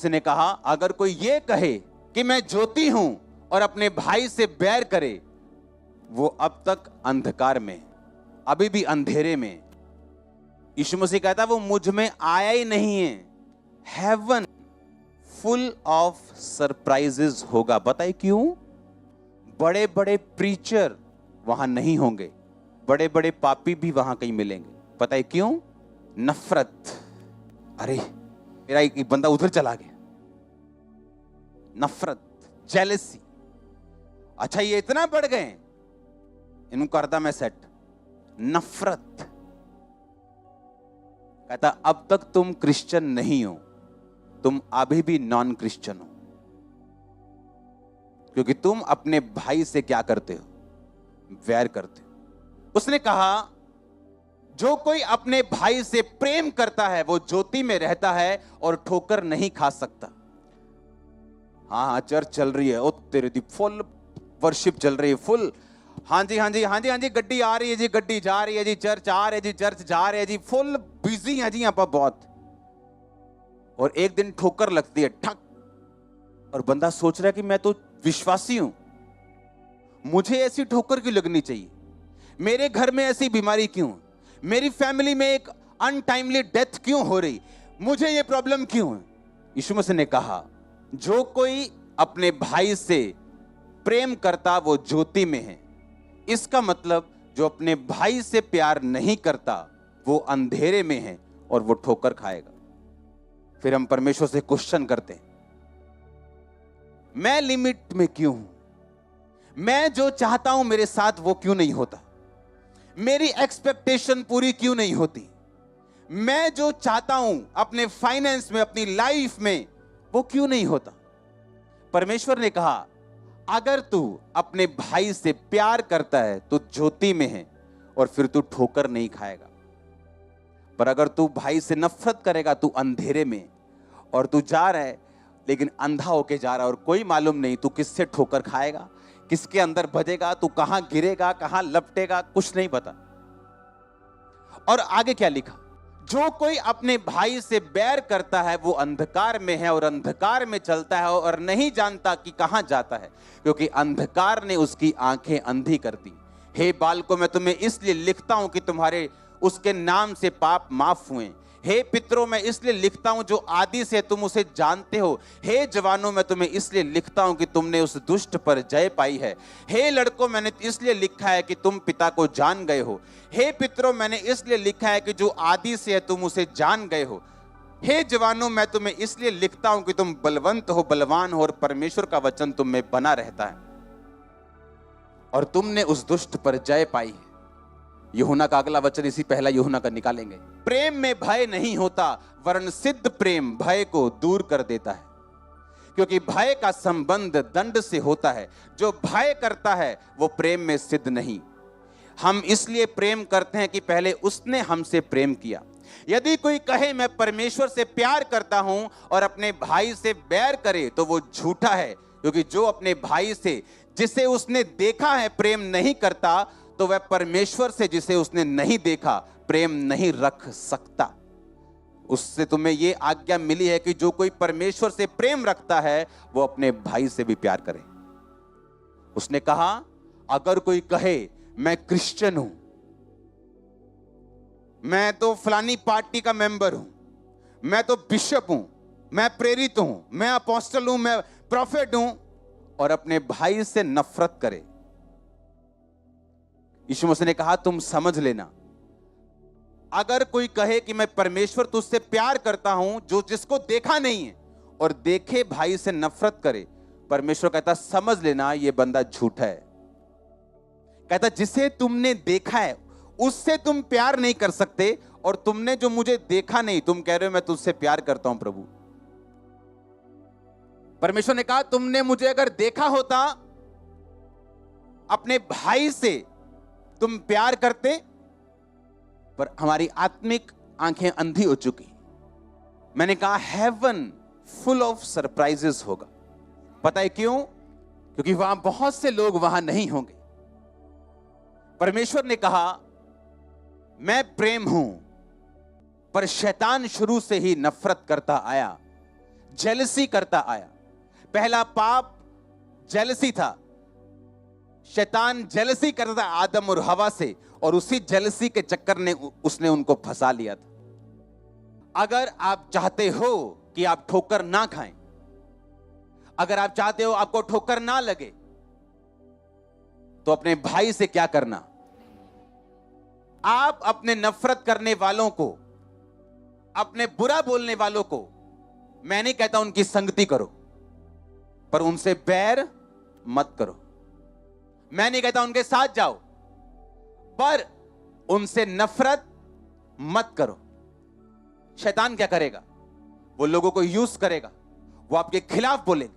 मसीह ने कहा, अगर कोई ये कहे कि मैं ज्योति हूं और अपने भाई से बैर करे, वो अब तक अंधकार में, अभी भी अंधेरे में। यीशु मसीह कहता वो मुझ में आया ही नहीं है। हेवन फुल ऑफ सरप्राइजेस होगा। बताइए क्यों? बड़े बड़े प्रीचर वहां नहीं होंगे, बड़े बड़े पापी भी वहां कहीं मिलेंगे। पता है क्यों? नफरत। अरे मेरा एक बंदा उधर चला गया, नफरत, जेलसी। अच्छा ये इतना बढ़ गए, इनको करता मैं सेट। नफरत। कहता अब तक तुम क्रिश्चियन नहीं हो, तुम अभी भी नॉन क्रिश्चियन हो, क्योंकि तुम अपने भाई से क्या करते हो? वैर करते हो। उसने कहा जो कोई अपने भाई से प्रेम करता है वो ज्योति में रहता है और ठोकर नहीं खा सकता। हाँ चर्च चल रही है, ओ तेरे दी फुल वर्शिप चल रही है, फुल। हाँ जी हाँ जी हाँ जी हाँ जी, गड्डी आ रही है जी, गड्डी जा रही है जी, चर्च आ रहे जी, चर्च जा रहे जी, फुल बिजी है जी यहाँ पर बहुत। और एक दिन ठोकर लगती है, ठक, और बंदा सोच रहा है कि मैं तो विश्वासी हूं, मुझे ऐसी ठोकर क्यों लगनी चाहिए? मेरे घर में ऐसी बीमारी क्यों? मेरी फैमिली में एक अनटाइमली डेथ क्यों हो रही? मुझे ये प्रॉब्लम क्यों है? यीशु मसीह ने कहा जो कोई अपने भाई से प्रेम करता वो ज्योति में है। इसका मतलब जो अपने भाई से प्यार नहीं करता वो अंधेरे में है और वो ठोकर खाएगा। फिर हम परमेश्वर से क्वेश्चन करते हैं, मैं लिमिट में क्यों हूं? मैं जो चाहता हूं मेरे साथ वो क्यों नहीं होता? मेरी एक्सपेक्टेशन पूरी क्यों नहीं होती? मैं जो चाहता हूं अपने फाइनेंस में, अपनी लाइफ में, वो क्यों नहीं होता? परमेश्वर ने कहा अगर तू अपने भाई से प्यार करता है तो ज्योति में है और फिर तू ठोकर नहीं खाएगा। पर अगर तू भाई से नफरत करेगा तू अंधेरे में, और तू जा रहा है लेकिन अंधा होके जा रहा है और कोई मालूम नहीं तू किससे ठोकर खाएगा, किसके अंदर बजेगा, तू कहां गिरेगा, कहां लपटेगा, कुछ नहीं पता। और आगे क्या लिखा? जो कोई अपने भाई से बैर करता है वो अंधकार में है और अंधकार में चलता है और नहीं जानता कि कहां जाता है, क्योंकि अंधकार ने उसकी आंखें अंधी कर दी। हे बालकों, मैं तुम्हें इसलिए लिखता हूं कि तुम्हारे उसके नाम से पाप माफ हुए। हे पितरों, मैं इसलिए लिखता हूं जो आदि से तुम उसे जानते हो। हे जवानों, मैं तुम्हें इसलिए लिखता हूं कि तुमने उस दुष्ट पर जय पाई है। हे लड़कों, मैंने इसलिए लिखा है कि तुम पिता को जान गए हो। हे पितरों, मैंने इसलिए लिखा है कि जो आदि से है तुम उसे जान गए हो। हे जवानों, मैं तुम्हें इसलिए लिखता हूं कि तुम बलवंत हो, बलवान हो और परमेश्वर का वचन तुम में बना रहता है और तुमने उस दुष्ट पर जय पाई है। यूहन्ना का अगला वचन इसी पहला यूहन्ना का निकालेंगे। प्रेम में भय नहीं होता, वरन सिद्ध प्रेम भय को दूर कर देता है, क्योंकि भय का संबंध दंड से होता है। जो भय करता है वो प्रेम में सिद्ध नहीं। हम इसलिए प्रेम करते हैं कि पहले उसने हमसे प्रेम किया। यदि कोई कहे मैं परमेश्वर से प्यार करता हूं और अपने भाई से बैर करे तो वो झूठा है, क्योंकि जो अपने भाई से जिसे उसने देखा है प्रेम नहीं करता तो वह परमेश्वर से जिसे उसने नहीं देखा प्रेम नहीं रख सकता। उससे तुम्हें यह आज्ञा मिली है कि जो कोई परमेश्वर से प्रेम रखता है वो अपने भाई से भी प्यार करे। उसने कहा अगर कोई कहे मैं क्रिश्चियन हूं, मैं तो फलानी पार्टी का मेंबर हूं, मैं तो बिशप हूं, मैं प्रेरित हूं, मैं अपोस्टल हूं, मैं प्रॉफिट हूं, और अपने भाई से नफरत करे, यीशु मसीह ने कहा तुम समझ लेना, अगर कोई कहे कि मैं परमेश्वर तुझसे प्यार करता हूं जो जिसको देखा नहीं है और देखे भाई से नफरत करे, परमेश्वर कहता समझ लेना ये बंदा झूठा है। कहता जिसे तुमने देखा है उससे तुम प्यार नहीं कर सकते, और तुमने जो मुझे देखा नहीं तुम कह रहे हो मैं तुझसे प्यार करता हूं प्रभु। परमेश्वर ने कहा तुमने मुझे अगर देखा होता अपने भाई से तुम प्यार करते, पर हमारी आत्मिक आंखें अंधी हो चुकी। मैंने कहा हेवन फुल ऑफ सरप्राइजेस होगा। पता है क्यों? क्योंकि वहां बहुत से लोग वहां नहीं होंगे। परमेश्वर ने कहा मैं प्रेम हूं, पर शैतान शुरू से ही नफरत करता आया। जेलसी करता आया। पहला पाप जेलसी था। शैतान जेलसी करता था आदम और हवा से, और उसी जेलसी के चक्कर ने उसने उनको फंसा लिया था। अगर आप चाहते हो कि आप ठोकर ना खाएं, अगर आप चाहते हो आपको ठोकर ना लगे, तो अपने भाई से क्या करना? आप अपने नफरत करने वालों को, अपने बुरा बोलने वालों को, मैं नहीं कहता उनकी संगति करो, पर उनसे बैर मत करो। मैं नहीं कहता उनके साथ जाओ, पर उनसे नफरत मत करो। शैतान क्या करेगा? वो लोगों को यूज करेगा, वो आपके खिलाफ बोलेंगे,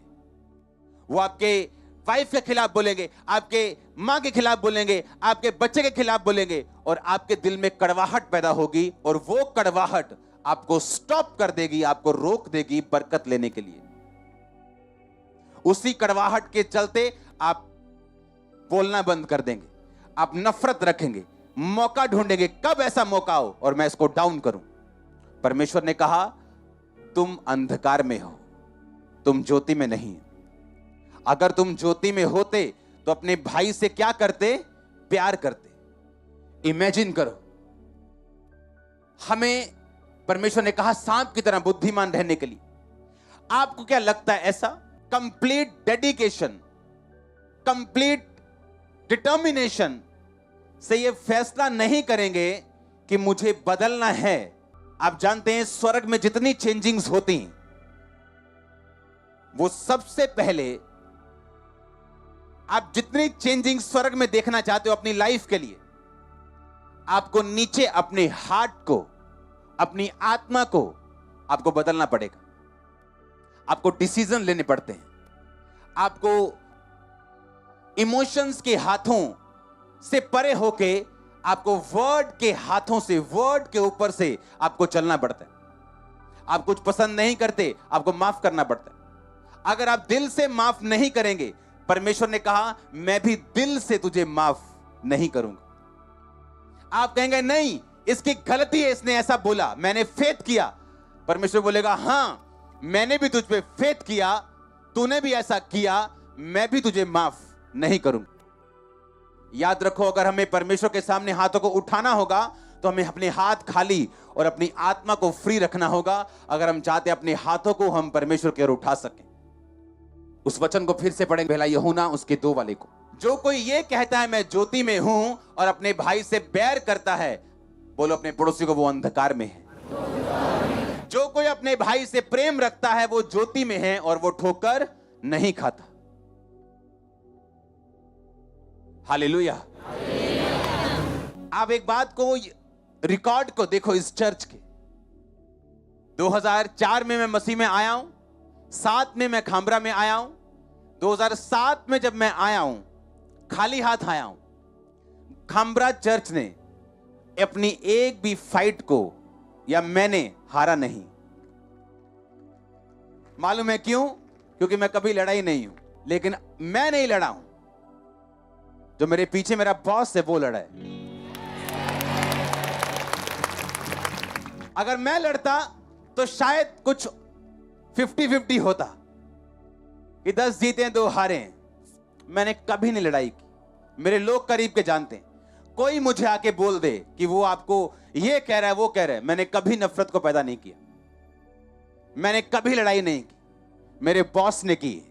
वो आपके वाइफ के खिलाफ बोलेंगे, आपके मां के खिलाफ बोलेंगे, आपके बच्चे के खिलाफ बोलेंगे, और आपके दिल में कड़वाहट पैदा होगी, और वो कड़वाहट आपको स्टॉप कर देगी, आपको रोक देगी बरकत लेने के लिए। उसी कड़वाहट के चलते आप बोलना बंद कर देंगे, आप नफरत रखेंगे, मौका ढूंढेंगे कब ऐसा मौका हो और मैं इसको डाउन करूं। परमेश्वर ने कहा तुम अंधकार में हो, तुम ज्योति में नहीं। अगर तुम ज्योति में होते तो अपने भाई से क्या करते? प्यार करते। इमेजिन करो, हमें परमेश्वर ने कहा सांप की तरह बुद्धिमान रहने के लिए। आपको क्या लगता है ऐसा? कंप्लीट डेडिकेशन, कंप्लीट डिटर्मिनेशन से ये फैसला नहीं करेंगे कि मुझे बदलना है। आप जानते हैं स्वर्ग में जितनी चेंजिंग्स होती हैं, वो सबसे पहले आप जितनी चेंजिंग स्वर्ग में देखना चाहते हो अपनी लाइफ के लिए, आपको नीचे अपने हार्ट को, अपनी आत्मा को आपको बदलना पड़ेगा। आपको डिसीजन लेने पड़ते हैं, आपको इमोशंस के हाथों से परे होके आपको वर्ड के हाथों से, वर्ड के ऊपर से आपको चलना पड़ता है। आप कुछ पसंद नहीं करते, आपको माफ करना पड़ता है। अगर आप दिल से माफ नहीं करेंगे, परमेश्वर ने कहा मैं भी दिल से तुझे माफ नहीं करूंगा। आप कहेंगे नहीं इसकी गलती है, इसने ऐसा बोला, मैंने फेथ किया। परमेश्वर बोलेगा हां मैंने भी तुझ पे फेथ किया, तूने भी ऐसा किया, मैं भी तुझे माफ नहीं करूंगा। याद रखो, अगर हमें परमेश्वर के सामने हाथों को उठाना होगा तो हमें अपने हाथ खाली और अपनी आत्मा को फ्री रखना होगा, अगर हम चाहते अपने हाथों को हम परमेश्वर की ओर उठा सकें। उस वचन को फिर से पढ़ेंगे, पहला यूहन्ना उसके 2 वाले को। जो कोई ये कहता है मैं ज्योति में हूं और अपने भाई से बैर करता है, बोलो अपने पड़ोसी को, वो अंधकार में है। जो कोई अपने भाई से प्रेम रखता है वो ज्योति में है और वो ठोकर नहीं खाता। हालेलुया। आप एक बात को, रिकॉर्ड को देखो इस चर्च के। 2004 में मैं मसीह में आया हूं, 7 में मैं खामरा में आया हूं। 2007 में जब मैं आया हूं, खाली हाथ आया हूं। खामरा चर्च ने अपनी एक भी फाइट को या मैंने हारा नहीं। मालूम है क्यों? क्योंकि मैं कभी लड़ाई नहीं हूं, लेकिन मैं नहीं लड़ा हूं, जो मेरे पीछे मेरा बॉस है वो लड़ा है। अगर मैं लड़ता तो शायद कुछ 50-50 होता कि 10 जीते हैं 2 हारे हैं। मैंने कभी नहीं लड़ाई की। मेरे लोग करीब के जानते हैं, कोई मुझे आके बोल दे कि वो आपको ये कह रहा है वो कह रहा है, मैंने कभी नफरत को पैदा नहीं किया, मैंने कभी लड़ाई नहीं की, मेरे बॉस ने की,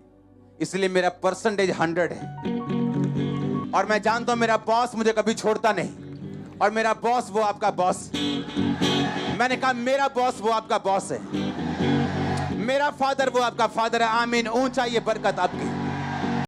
इसलिए मेरा परसेंटेज 100 है। और मैं जानता हूं मेरा बॉस मुझे कभी छोड़ता नहीं, और मेरा बॉस वो आपका बॉस। मैंने कहा मेरा बॉस वो आपका बॉस है, मेरा फादर वो आपका फादर है। आमीन। ऊंचा ये बरकत आपकी।